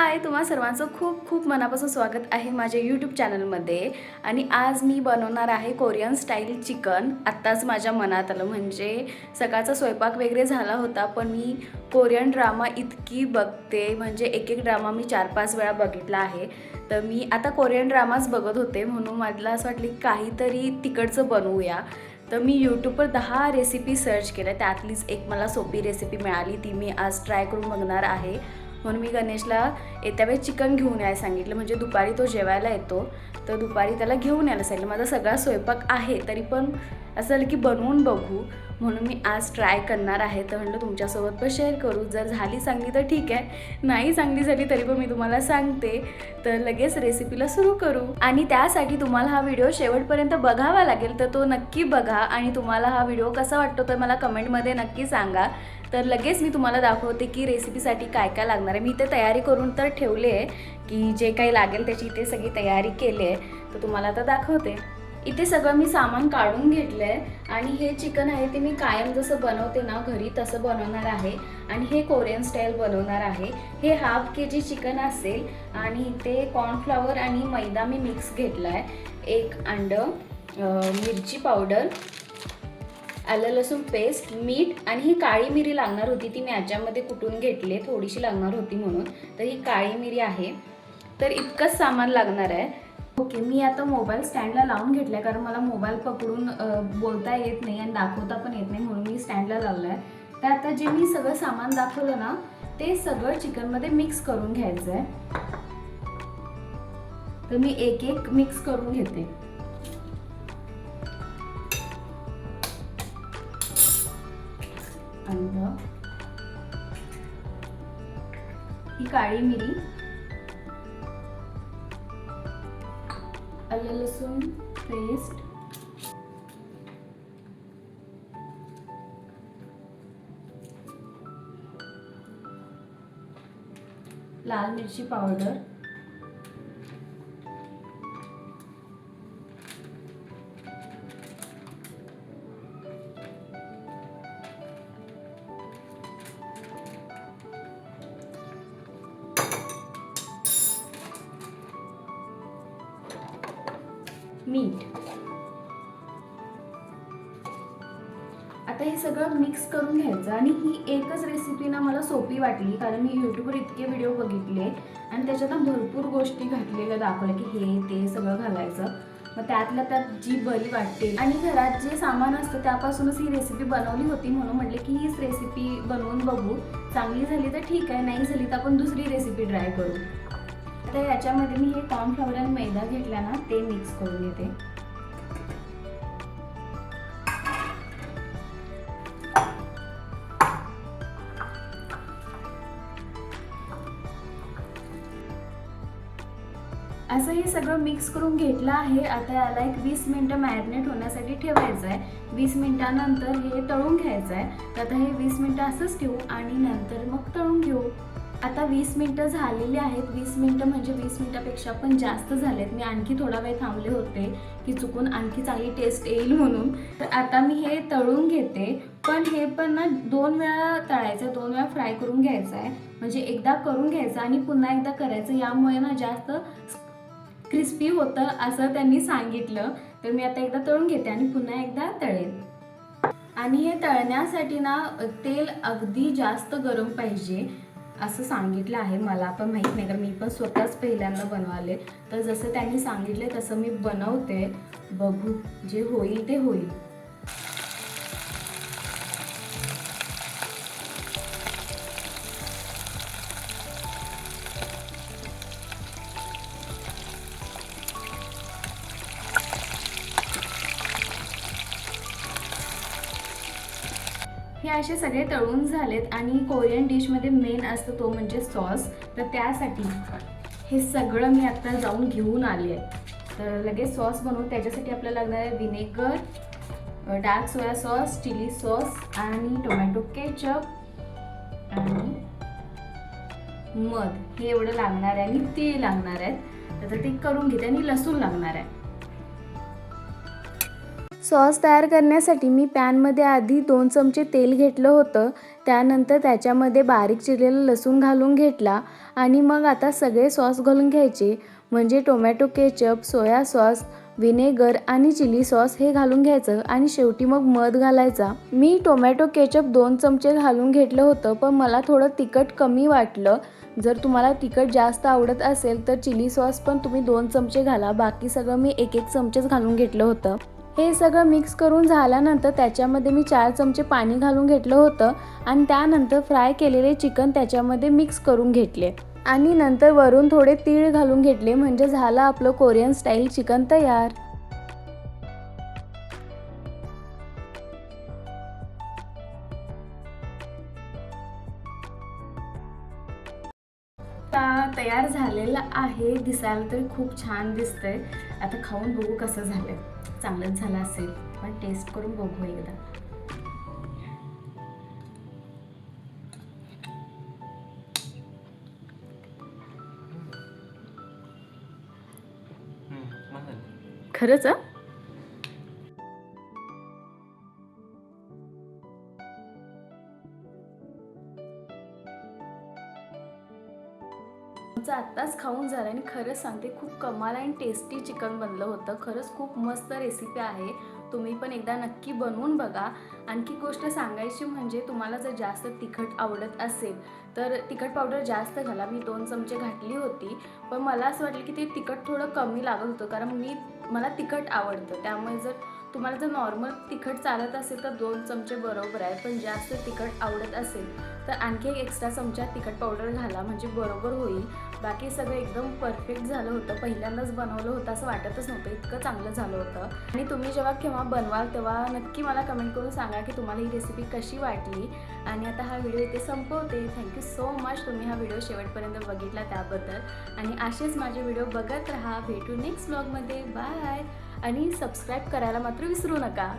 हाय, तुम्हा सर्वांचं खूप खूप मनापासून स्वागत आहे माझ्या यूट्यूब चॅनलमध्ये. आणि आज मी बनवणार आहे कोरियन स्टाईल चिकन. आत्ताच माझ्या मनात आलं, म्हणजे सकाळचा स्वयंपाक वगैरे झाला होता, पण मी कोरियन ड्रामा इतकी बघते, म्हणजे एक एक ड्रामा मी 4-5 वेळा बघितला आहे. तर मी आता कोरियन ड्रामाच बघत होते, म्हणून मला असं वाटलं की काहीतरी तिकडचं बनवूया. तर मी यूट्यूबवर 10 रेसिपी सर्च केल्या, त्यातलीच एक मला सोपी रेसिपी मिळाली, ती मी आज ट्राय करून बघणार आहे. म्हणून मी गणेशला येत्या वेळेस चिकन घेऊन यायला सांगितलं, म्हणजे दुपारी तो जेवायला येतो, तर दुपारी त्याला घेऊन यायला सांगितलं. माझा सगळा स्वयंपाक आहे, तरी पण असं झालं की बनवून बघू, म्हणून मी आज ट्राय करणार आहे. तर म्हटलं तुमच्यासोबत पण शेअर करू. जर झाली चांगली तर ठीक आहे, नाही चांगली झाली तरी पण मी तुम्हाला सांगते. तर लगेच रेसिपीला सुरू करू. आणि त्यासाठी तुम्हाला हा व्हिडिओ शेवटपर्यंत बघावा लागेल, तर तो नक्की बघा. आणि तुम्हाला हा व्हिडिओ कसा वाटतो तर मला कमेंटमध्ये नक्की सांगा. तर लगेच मी तुम्हाला दाखवते की रेसिपीसाठी काय काय लागणार आहे. मी इथे तयारी करून तर ठेवले आहे, की जे काही लागेल त्याची इथे सगळी तयारी केली आहे, तर तुम्हाला आता दाखवते. इथे सगळं मी सामान काढून घेतलं आहे. आणि हे चिकन आहे ते मी कायम जसं बनवते ना घरी तसं बनवणार आहे. आणि हे कोरियन स्टाईल बनवणार आहे. हे हाफ KG चिकन असेल. आणि इथे कॉर्नफ्लॉवर आणि मैदा मी मिक्स घेतला आहे. एक अंडं, मिरची पावडर, आलं लसूण पेस्ट, मीठ आणि ही काळी मिरी लागणार होती, ती मी याच्यामध्ये कुटून घेतली, थोडीशी लागणार होती म्हणून. तर ही काळी मिरी आहे. तर इतकंच सामान लागणार आहे. ओके, मी आता मोबाईल स्टँडला लावून घेतला आहे, कारण मला मोबाईल पकडून बोलता येत नाही आणि दाखवता पण येत नाही, म्हणून मी स्टँडला लावला आहे. तर आता जे मी सगळं सामान दाखवलं ना, ते सगळं चिकनमध्ये मिक्स करून घ्यायचं आहे. तर मी एक एक मिक्स करून घेते. अंडं, ही काळी मिरी, आलं लसूण पेस्ट, लाल मिरची पावडर, मीठ. आता हे सगळं मिक्स करून घ्यायचं. आणि ही एकच रेसिपी ना मला सोपी वाटली, कारण मी यूट्यूबवर इतके व्हिडिओ बघितले आणि त्याच्यात भरपूर गोष्टी घातलेल्या दाखवल्या की हे ते सगळं घालायचं. मग त्यातल्या त्यात जी बरी वाटते आणि घरात जे सामान असतं त्यापासूनच ही रेसिपी बनवली होती, म्हणून म्हटले की हीच रेसिपी बनवून बघू. चांगली झाली तर ठीक आहे, नाही झाली तर आपण दुसरी रेसिपी ट्राय करू. तर याच्यामध्ये मी हे कॉर्नफ्लॉवर आणि मैदा घेतला ना, ते मिक्स करून घेते. असं हे सगळं मिक्स करून घेतलं आहे. आता याला एक 20 मिनिटं मॅरिनेट होण्यासाठी ठेवायचं आहे. 20 मिनिटानंतर हे तळून घ्यायचं आहे. तर आता हे 20 मिनिटं असंच ठेवू आणि नंतर मग तळून घेऊ. आता 20 मिनिटं झालेली आहेत. 20 मिनिटं म्हणजे 20 मिनिटापेक्षा पण जास्त झालेत. मी आणखी थोडा वेळ थांबले होते की चुकून आणखी चांगली टेस्ट येईल म्हणून. तर आता मी हे तळून घेते. पण हे पण ना 2 वेळा तळायचं, 2 वेळा फ्राय करून घ्यायचं आहे. म्हणजे एकदा करून घ्यायचं आणि पुन्हा एकदा करायचं, यामुळे ना जास्त क्रिस्पी होतं असं त्यांनी सांगितलं. तर मी आता एकदा तळून घेते आणि पुन्हा एकदा तळेल. आणि हे तळण्यासाठी ना तेल अगदी जास्त गरम पाहिजे असं सांगितलं आहे. मला पण माहीत नाही, कारण मी पण स्वतःच पहिल्यांदा बनवाले. तर जसं त्यांनी सांगितले तसं मी बनवते. बघू, जे होईल ते होईल. हे असे सगळे तळून झालेत. आणि कोरियन डिशमध्ये मेन असतं तो म्हणजे सॉस. तर त्यासाठी हे सगळं मी आता जाऊन घेऊन आले आहे. तर लगेच सॉस बनवू. त्याच्यासाठी आपल्याला लागणार आहे vinegar, dark soy sauce, chilli sauce आणि टोमॅटो केचप आणि मध. हे एवढं लागणार आहे. आणि तीळ लागणार आहेत. तर ते करून घेते. आणि लसूण लागणार आहे. सॉस तयार करण्यासाठी मी पॅनमध्ये आधी 2 चमचे तेल घेतलं होतं. त्यानंतर त्याच्यामध्ये बारीक चिरलेला लसूण घालून घेतला आणि मग आता सगळे सॉस घालून घ्यायचे. म्हणजे tomato ketchup, soya sauce, vinegar आणि चिली सॉस हे घालून घ्यायचं आणि शेवटी मग मध घालायचा. मी टोमॅटो केचप 2 चमचे घालून घेतलं होतं, पण मला थोडं तिखट कमी वाटलं. जर तुम्हाला तिखट जास्त आवडत असेल तर चिली सॉस पण तुम्ही 2 चमचे घाला. बाकी सगळं मी 1-1 चमचेच घालून घेतलं होतं. हे सगळं मिक्स करून झाल्यानंतर त्याच्यामध्ये मी 4 चमचे पाणी घालून घेतलं होतं आणि त्यानंतर फ्राय केलेले चिकन त्याच्यामध्ये मिक्स करून घेतले आणि नंतर वरून थोडे तीळ घालून घेतले. म्हणजे झालं आपलं कोरियन स्टाईल चिकन तयार. आता तयार झालेलं आहे. दिसायला तरी खूप छान दिसतंय. आता खाऊन बघू कसं झालंय. चांगलंच झालं असेल, पण टेस्ट करून बघू एकदा. खरंच हं? आमचं आत्ताच खाऊन झालं आणि खरंच सांगते खूप कमाल आणि टेस्टी चिकन बनलं होतं. खरंच खूप मस्त रेसिपी आहे. तुम्ही पण एकदा नक्की बनवून बघा. आणखी गोष्ट सांगायची म्हणजे तुम्हाला जर जास्त तिखट आवडत असेल तर तिखट पावडर जास्त घाला. मी 2 चमचे घातली होती, पण मला असं वाटलं की ते तिखट थोडं कमी लागत होतं, कारण मला तिखट आवडतं. त्यामुळे जर तुम्हाला जर नॉर्मल तिखट चालत असेल तर 2 चमचे बरोबर आहे, पण जास्त तिखट आवडत असेल तर आणखी एक एक्स्ट्रा चमचा तिखट पावडर घाला, म्हणजे बरोबर होईल. बाकी सगळं एकदम परफेक्ट झालं होतं. पहिल्यांदाच बनवलं होतं असं वाटतच नव्हतं, इतकं चांगलं झालं होतं. आणि तुम्ही जेव्हा केव्हा बनवाल तेव्हा नक्की मला कमेंट करून सांगा की तुम्हाला ही रेसिपी कशी वाटली. आणि आता हा व्हिडिओ इथे संपवते. थँक्यू सो मच तुम्ही हा व्हिडिओ शेवटपर्यंत बघितला त्याबद्दल. आणि असेच माझे व्हिडिओ बघत राहा. भेटू नेक्स्ट व्लॉगमध्ये. बाय. आणि सबस्क्राईब करायला मात्र विसरू नका.